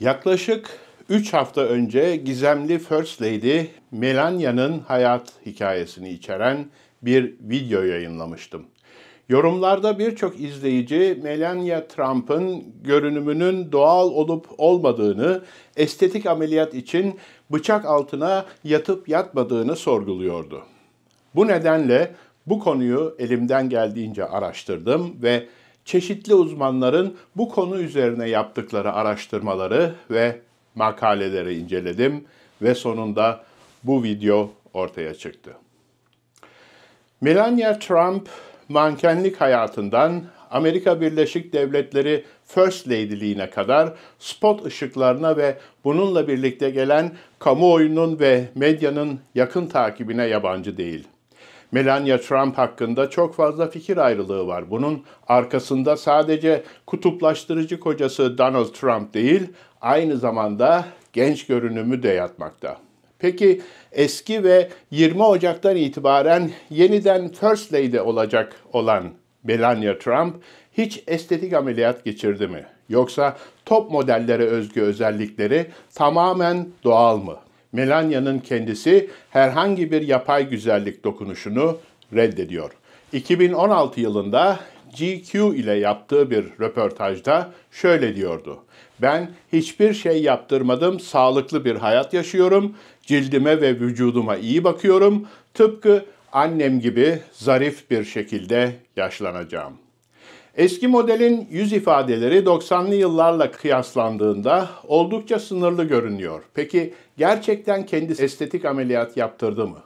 Yaklaşık 3 hafta önce gizemli First Lady Melania'nın hayat hikayesini içeren bir video yayınlamıştım. Yorumlarda birçok izleyici Melania Trump'ın görünümünün doğal olup olmadığını, estetik ameliyat için bıçak altına yatıp yatmadığını sorguluyordu. Bu nedenle bu konuyu elimden geldiğince araştırdım ve çeşitli uzmanların bu konu üzerine yaptıkları araştırmaları ve makaleleri inceledim ve sonunda bu video ortaya çıktı. Melania Trump, mankenlik hayatından Amerika Birleşik Devletleri First Lady'liğine kadar spot ışıklarına ve bununla birlikte gelen kamuoyunun ve medyanın yakın takibine yabancı değil. Melania Trump hakkında çok fazla fikir ayrılığı var. Bunun arkasında sadece kutuplaştırıcı kocası Donald Trump değil, aynı zamanda genç görünümü de yatmakta. Peki eski ve 20 Ocak'tan itibaren yeniden First Lady olacak olan Melania Trump hiç estetik ameliyat geçirdi mi? Yoksa top modellere özgü özellikleri tamamen doğal mı? Melania'nın kendisi herhangi bir yapay güzellik dokunuşunu reddediyor. 2016 yılında GQ ile yaptığı bir röportajda şöyle diyordu: "Ben hiçbir şey yaptırmadım, sağlıklı bir hayat yaşıyorum, cildime ve vücuduma iyi bakıyorum, tıpkı annem gibi zarif bir şekilde yaşlanacağım." Eski modelin yüz ifadeleri 90'lı yıllarla kıyaslandığında oldukça sınırlı görünüyor. Peki gerçekten kendisi estetik ameliyat yaptırdı mı?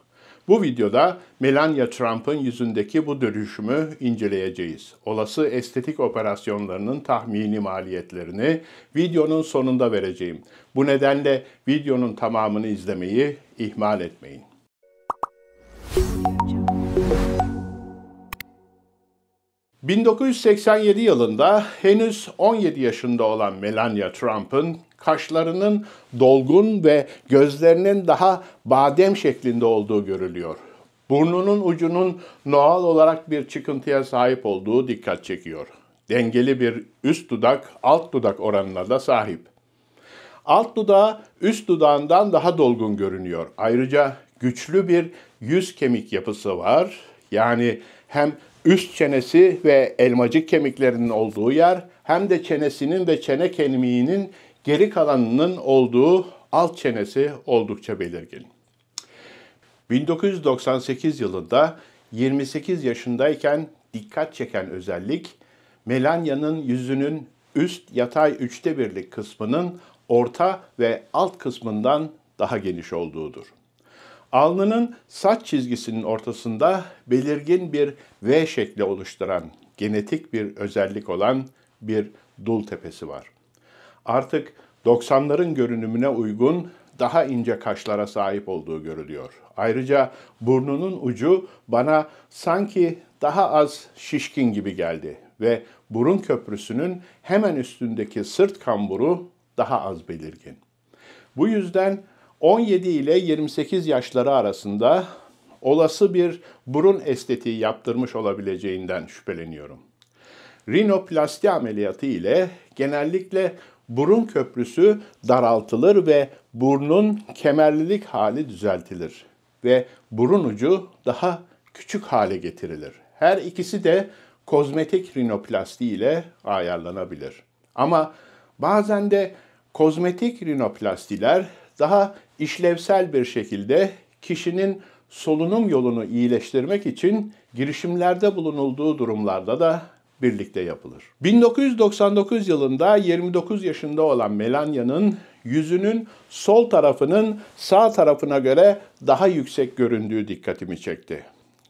Bu videoda Melania Trump'ın yüzündeki bu dönüşümü inceleyeceğiz. Olası estetik operasyonlarının tahmini maliyetlerini videonun sonunda vereceğim. Bu nedenle videonun tamamını izlemeyi ihmal etmeyin. 1987 yılında henüz 17 yaşında olan Melania Trump'ın kaşlarının dolgun ve gözlerinin daha badem şeklinde olduğu görülüyor. Burnunun ucunun doğal olarak bir çıkıntıya sahip olduğu dikkat çekiyor. Dengeli bir üst dudak, alt dudak oranına da sahip. Alt dudağı üst dudağından daha dolgun görünüyor. Ayrıca güçlü bir yüz kemik yapısı var. Yani hem üst çenesi ve elmacık kemiklerinin olduğu yer, hem de çenesinin ve çene kemiğinin geri kalanının olduğu alt çenesi oldukça belirgin. 1998 yılında 28 yaşındayken dikkat çeken özellik, Melania'nın yüzünün üst yatay 1/3 kısmının orta ve alt kısmından daha geniş olduğudur. Alnının saç çizgisinin ortasında belirgin bir V şekli oluşturan genetik bir özellik olan bir dul tepesi var. Artık 90'ların görünümüne uygun daha ince kaşlara sahip olduğu görülüyor. Ayrıca burnunun ucu bana sanki daha az şişkin gibi geldi ve burun köprüsünün hemen üstündeki sırt kamburu daha az belirgin. Bu yüzden 17 ile 28 yaşları arasında olası bir burun estetiği yaptırmış olabileceğinden şüpheleniyorum. Rinoplasti ameliyatı ile genellikle burun köprüsü daraltılır ve burnun kemerlilik hali düzeltilir ve burun ucu daha küçük hale getirilir. Her ikisi de kozmetik rinoplasti ile ayarlanabilir. Ama bazen de kozmetik rinoplastiler daha işlevsel bir şekilde kişinin solunum yolunu iyileştirmek için girişimlerde bulunulduğu durumlarda da birlikte yapılır. 1999 yılında 29 yaşında olan Melania'nın yüzünün sol tarafının sağ tarafına göre daha yüksek göründüğü dikkatimi çekti.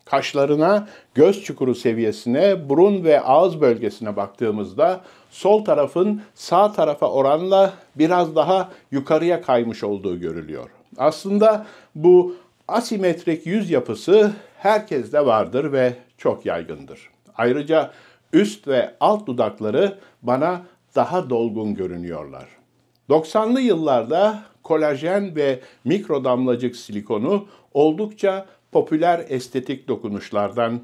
Kaşlarına, göz çukuru seviyesine, burun ve ağız bölgesine baktığımızda sol tarafın sağ tarafa oranla biraz daha yukarıya kaymış olduğu görülüyor. Aslında bu asimetrik yüz yapısı herkeste vardır ve çok yaygındır. Ayrıca üst ve alt dudakları bana daha dolgun görünüyorlar. 90'lı yıllarda kolajen ve mikrodamlacık silikonu oldukça popüler estetik dokunuşlardan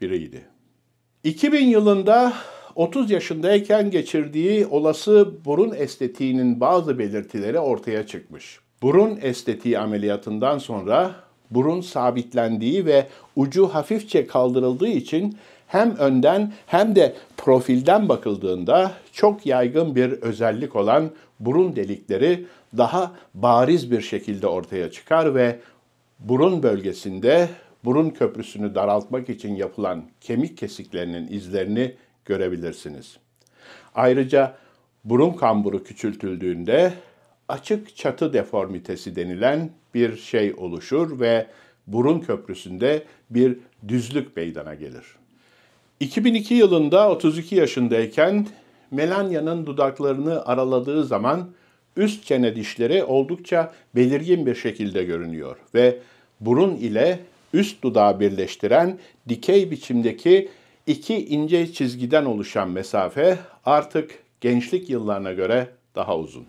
biriydi. 2000 yılında 30 yaşındayken geçirdiği olası burun estetiğinin bazı belirtileri ortaya çıkmış. Burun estetiği ameliyatından sonra burun sabitlendiği ve ucu hafifçe kaldırıldığı için hem önden hem de profilden bakıldığında çok yaygın bir özellik olan burun delikleri daha bariz bir şekilde ortaya çıkar ve burun bölgesinde burun köprüsünü daraltmak için yapılan kemik kesiklerinin izlerini görebilirsiniz. Ayrıca burun kamburu küçültüldüğünde açık çatı deformitesi denilen bir şey oluşur ve burun köprüsünde bir düzlük meydana gelir. 2002 yılında 32 yaşındayken Melania'nın dudaklarını araladığı zaman üst çene dişleri oldukça belirgin bir şekilde görünüyor ve burun ile üst dudağı birleştiren dikey biçimdeki iki ince çizgiden oluşan mesafe artık gençlik yıllarına göre daha uzun.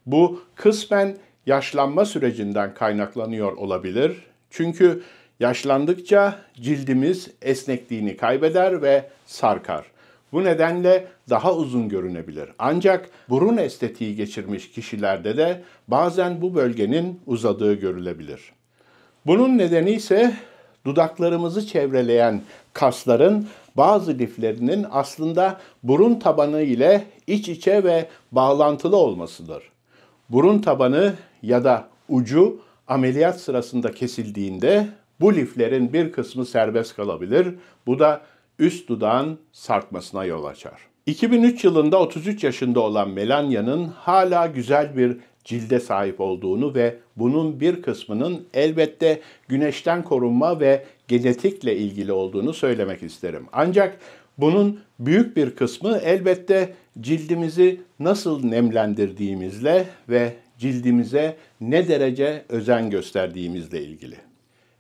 Bu kısmen yaşlanma sürecinden kaynaklanıyor olabilir. Çünkü yaşlandıkça cildimiz esnekliğini kaybeder ve sarkar. Bu nedenle daha uzun görünebilir. Ancak burun estetiği geçirmiş kişilerde de bazen bu bölgenin uzadığı görülebilir. Bunun nedeni ise dudaklarımızı çevreleyen kasların bazı liflerinin aslında burun tabanı ile iç içe ve bağlantılı olmasıdır. Burun tabanı ya da ucu ameliyat sırasında kesildiğinde bu liflerin bir kısmı serbest kalabilir. Bu da üst dudağın sarkmasına yol açar. 2003 yılında 33 yaşında olan Melania'nın hala güzel bir cilde sahip olduğunu ve bunun bir kısmının elbette güneşten korunma ve genetikle ilgili olduğunu söylemek isterim. Ancak bunun büyük bir kısmı elbette cildimizi nasıl nemlendirdiğimizle ve cildimize ne derece özen gösterdiğimizle ilgili.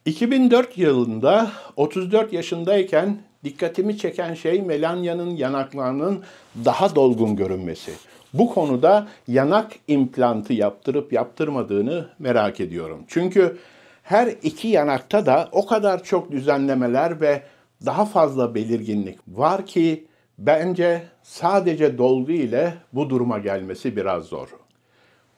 2004 yılında 34 yaşındayken dikkatimi çeken şey Melania'nın yanaklarının daha dolgun görünmesi. Bu konuda yanak implantı yaptırıp yaptırmadığını merak ediyorum. Çünkü her iki yanakta da o kadar çok düzenlemeler ve daha fazla belirginlik var ki bence sadece dolgu ile bu duruma gelmesi biraz zor.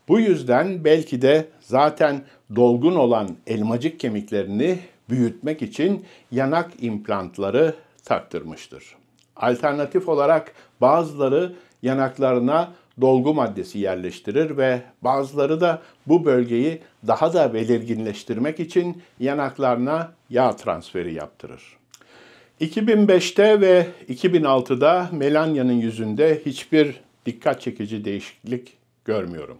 Bu yüzden belki de zaten dolgun olan elmacık kemiklerini büyütmek için yanak implantları taktırmıştır. Alternatif olarak bazıları yanaklarına dolgu maddesi yerleştirir ve bazıları da bu bölgeyi daha da belirginleştirmek için yanaklarına yağ transferi yaptırır. 2005'te ve 2006'da Melania'nın yüzünde hiçbir dikkat çekici değişiklik görmüyorum.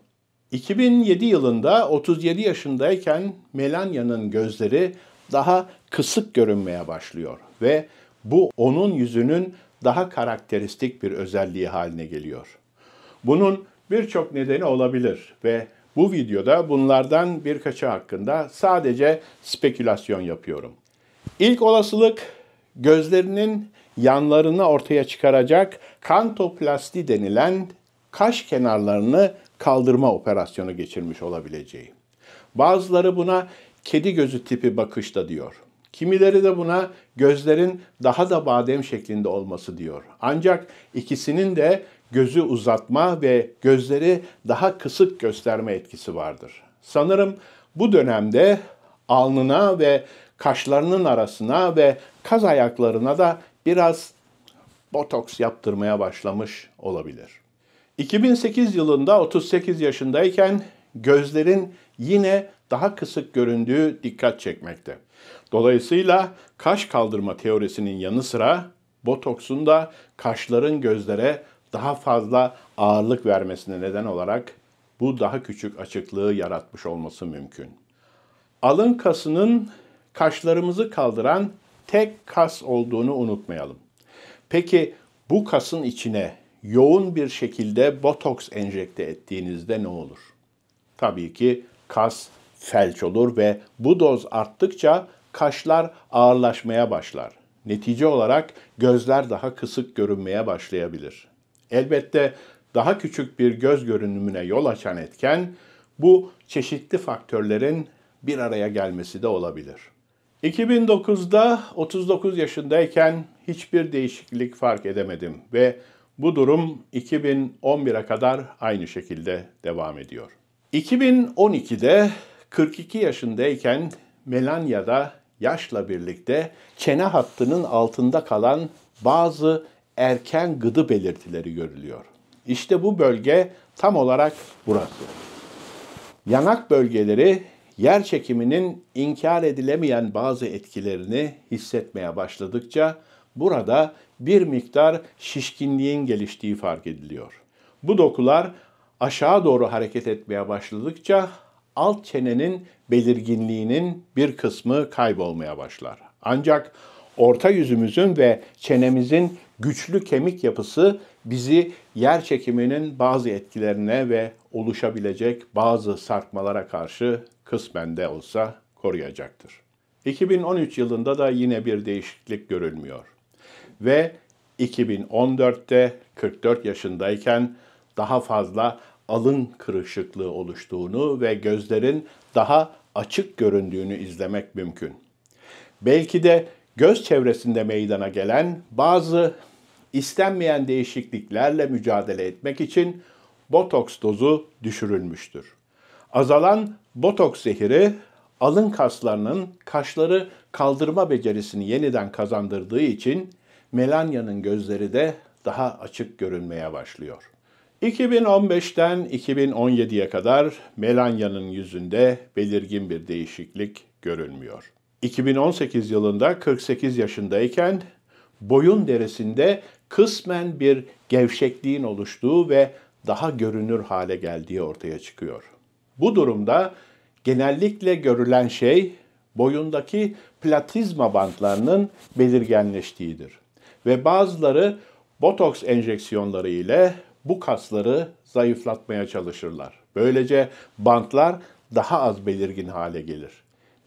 2007 yılında 37 yaşındayken Melania'nın gözleri daha kısık görünmeye başlıyor ve bu onun yüzünün daha karakteristik bir özelliği haline geliyor. Bunun birçok nedeni olabilir ve bu videoda bunlardan birkaçı hakkında sadece spekülasyon yapıyorum. İlk olasılık gözlerinin yanlarını ortaya çıkaracak kantoplasti denilen kaş kenarlarını kaldırma operasyonu geçirmiş olabileceği. Bazıları buna kedi gözü tipi bakış da diyor. Kimileri de buna gözlerin daha da badem şeklinde olması diyor. Ancak ikisinin de gözü uzatma ve gözleri daha kısık gösterme etkisi vardır. Sanırım bu dönemde alnına ve kaşlarının arasına ve kaz ayaklarına da biraz botoks yaptırmaya başlamış olabilir. 2008 yılında 38 yaşındayken gözlerin yine daha kısık göründüğü dikkat çekmekte. Dolayısıyla kaş kaldırma teorisinin yanı sıra botoksun da kaşların gözlere daha fazla ağırlık vermesine neden olarak bu daha küçük açıklığı yaratmış olması mümkün. Alın kasının kaşlarımızı kaldıran tek kas olduğunu unutmayalım. Peki bu kasın içine yoğun bir şekilde botoks enjekte ettiğinizde ne olur? Tabii ki kas felç olur ve bu doz arttıkça kaşlar ağırlaşmaya başlar. Netice olarak gözler daha kısık görünmeye başlayabilir. Elbette daha küçük bir göz görünümüne yol açan etken bu çeşitli faktörlerin bir araya gelmesi de olabilir. 2009'da 39 yaşındayken hiçbir değişiklik fark edemedim ve bu durum 2011'e kadar aynı şekilde devam ediyor. 2012'de 42 yaşındayken Melanya'da yaşla birlikte çene hattının altında kalan bazı erken gıdı belirtileri görülüyor. İşte bu bölge tam olarak burası. Yanak bölgeleri yer çekiminin inkar edilemeyen bazı etkilerini hissetmeye başladıkça burada bir miktar şişkinliğin geliştiği fark ediliyor. Bu dokular aşağı doğru hareket etmeye başladıkça alt çenenin belirginliğinin bir kısmı kaybolmaya başlar. Ancak orta yüzümüzün ve çenemizin güçlü kemik yapısı bizi yer çekiminin bazı etkilerine ve oluşabilecek bazı sarkmalara karşı kısmen de olsa koruyacaktır. 2013 yılında da yine bir değişiklik görülmüyor. Ve 2014'te 44 yaşındayken daha fazla alın kırışıklığı oluştuğunu ve gözlerin daha açık göründüğünü izlemek mümkün. Belki de göz çevresinde meydana gelen bazı istenmeyen değişikliklerle mücadele etmek için botoks dozu düşürülmüştür. Azalan botoks zehiri alın kaslarının kaşları kaldırma becerisini yeniden kazandırdığı için Melanya'nın gözleri de daha açık görünmeye başlıyor. 2015'ten 2017'ye kadar Melanya'nın yüzünde belirgin bir değişiklik görülmüyor. 2018 yılında 48 yaşındayken boyun derisinde kısmen bir gevşekliğin oluştuğu ve daha görünür hale geldiği ortaya çıkıyor. Bu durumda genellikle görülen şey boyundaki platizma bantlarının belirgenleştiğidir. Ve bazıları botoks enjeksiyonları ile bu kasları zayıflatmaya çalışırlar. Böylece bantlar daha az belirgin hale gelir.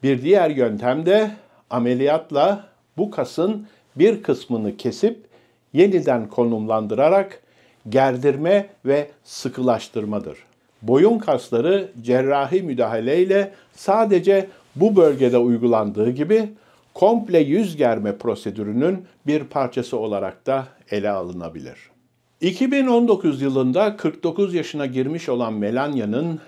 Bir diğer yöntem de ameliyatla bu kasın bir kısmını kesip yeniden konumlandırarak gerdirme ve sıkılaştırmadır. Boyun kasları cerrahi müdahaleyle sadece bu bölgede uygulandığı gibi komple yüz germe prosedürünün bir parçası olarak da ele alınabilir. 2019 yılında 49 yaşına girmiş olan Melanya'nın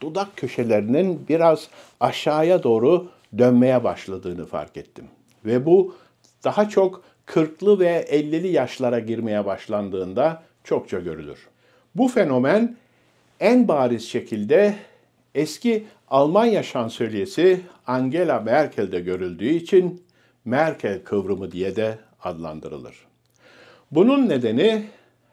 dudak köşelerinin biraz aşağıya doğru dönmeye başladığını fark ettim. Ve bu daha çok 40'lı ve 50'li yaşlara girmeye başlandığında çokça görülür. Bu fenomen en bariz şekilde eski Almanya şansölyesi Angela Merkel'de görüldüğü için Merkel kıvrımı diye de adlandırılır. Bunun nedeni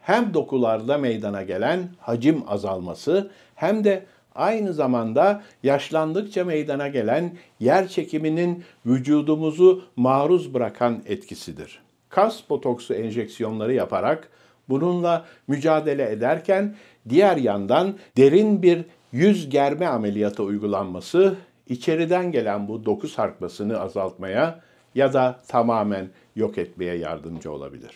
hem dokularda meydana gelen hacim azalması hem de aynı zamanda yaşlandıkça meydana gelen yer çekiminin vücudumuzu maruz bırakan etkisidir. Kas botoksu enjeksiyonları yaparak bununla mücadele ederken diğer yandan derin bir yüz germe ameliyatı uygulanması içeriden gelen bu doku sarkmasını azaltmaya ya da tamamen yok etmeye yardımcı olabilir.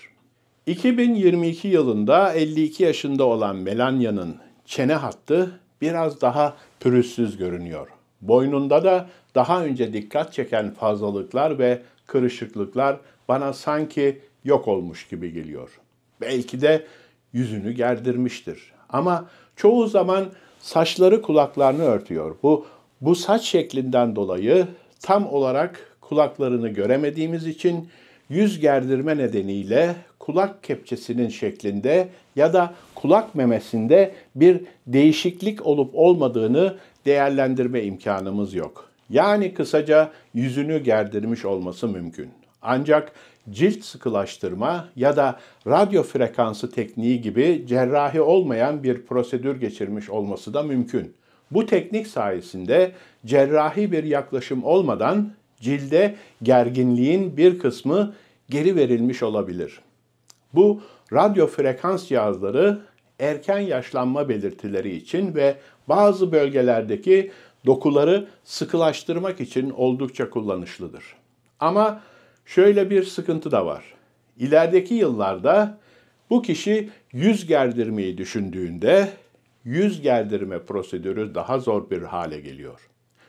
2022 yılında 52 yaşında olan Melanya'nın çene hattı biraz daha pürüzsüz görünüyor. Boynunda da daha önce dikkat çeken fazlalıklar ve kırışıklıklar bana sanki yok olmuş gibi geliyor. Belki de yüzünü gerdirmiştir. Ama çoğu zaman saçları kulaklarını örtüyor. Bu saç şeklinden dolayı tam olarak kulaklarını göremediğimiz için yüz gerdirme nedeniyle kulak kepçesinin şeklinde ya da kulak memesinde bir değişiklik olup olmadığını değerlendirme imkanımız yok. Yani kısaca yüzünü gerdirmiş olması mümkün. Ancak cilt sıkılaştırma ya da radyo frekansı tekniği gibi cerrahi olmayan bir prosedür geçirmiş olması da mümkün. Bu teknik sayesinde cerrahi bir yaklaşım olmadan cilde gerginliğin bir kısmı geri verilmiş olabilir. Bu radyo frekans cihazları erken yaşlanma belirtileri için ve bazı bölgelerdeki dokuları sıkılaştırmak için oldukça kullanışlıdır. Ama şöyle bir sıkıntı da var. İlerideki yıllarda bu kişi yüz gerdirmeyi düşündüğünde yüz gerdirme prosedürü daha zor bir hale geliyor.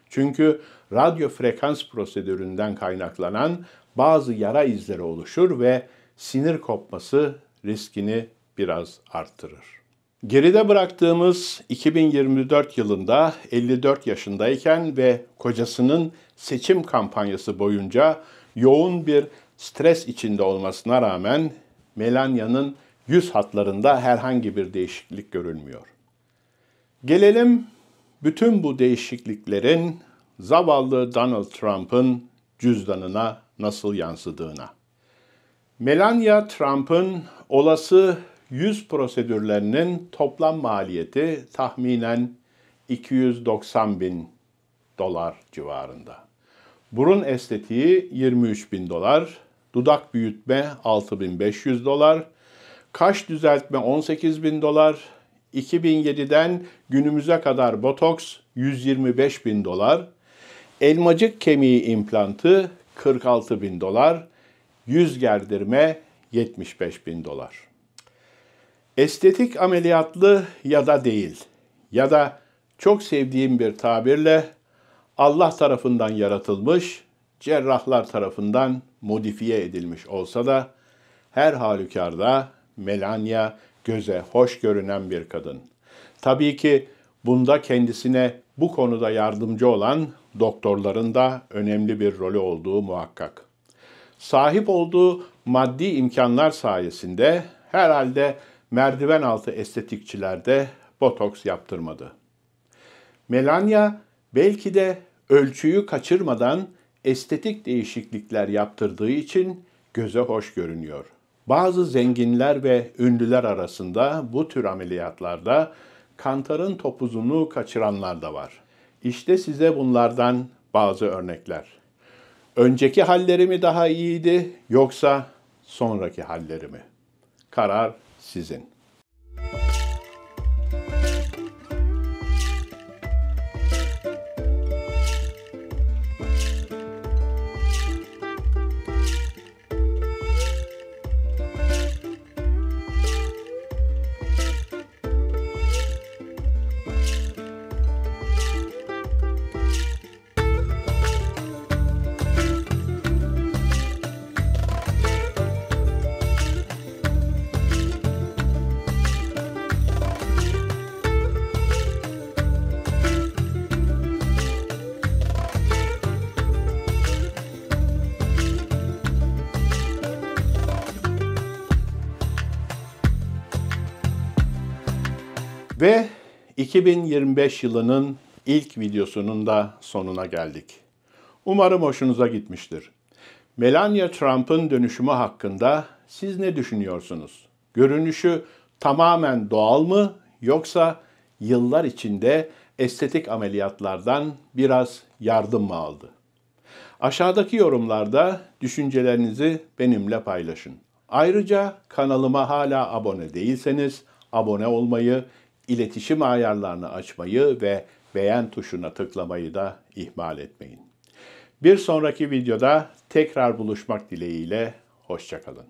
Çünkü radyo frekans prosedüründen kaynaklanan bazı yara izleri oluşur ve sinir kopması riskini biraz arttırır. Geride bıraktığımız 2024 yılında 54 yaşındayken ve kocasının seçim kampanyası boyunca yoğun bir stres içinde olmasına rağmen Melania'nın yüz hatlarında herhangi bir değişiklik görülmüyor. Gelelim bütün bu değişikliklerin zavallı Donald Trump'ın cüzdanına nasıl yansıdığına. Melania Trump'ın olası yüz prosedürlerinin toplam maliyeti tahminen $290.000 civarında. Burun estetiği $23.000, dudak büyütme $6.500, kaş düzeltme $18.000, 2007'den günümüze kadar botoks $125.000, elmacık kemiği implantı $46.000, yüz gerdirme $75.000. Estetik ameliyatlı ya da değil ya da çok sevdiğim bir tabirle Allah tarafından yaratılmış, cerrahlar tarafından modifiye edilmiş olsa da her halükarda Melania göze hoş görünen bir kadın. Tabii ki bunda kendisine bu konuda yardımcı olan doktorların da önemli bir rolü olduğu muhakkak. Sahip olduğu maddi imkanlar sayesinde herhalde merdiven altı estetikçiler de botoks yaptırmadı. Melania belki de ölçüyü kaçırmadan estetik değişiklikler yaptırdığı için göze hoş görünüyor. Bazı zenginler ve ünlüler arasında bu tür ameliyatlarda kantarın topuzunu kaçıranlar da var. İşte size bunlardan bazı örnekler. Önceki halleri mi daha iyiydi yoksa sonraki halleri mi? Karar sizin. Ve 2025 yılının ilk videosunun da sonuna geldik. Umarım hoşunuza gitmiştir. Melania Trump'ın dönüşümü hakkında siz ne düşünüyorsunuz? Görünüşü tamamen doğal mı yoksa yıllar içinde estetik ameliyatlardan biraz yardım mı aldı? Aşağıdaki yorumlarda düşüncelerinizi benimle paylaşın. Ayrıca kanalıma hala abone değilseniz abone olmayı, iletişim ayarlarını açmayı ve beğen tuşuna tıklamayı da ihmal etmeyin. Bir sonraki videoda tekrar buluşmak dileğiyle, hoşça kalın.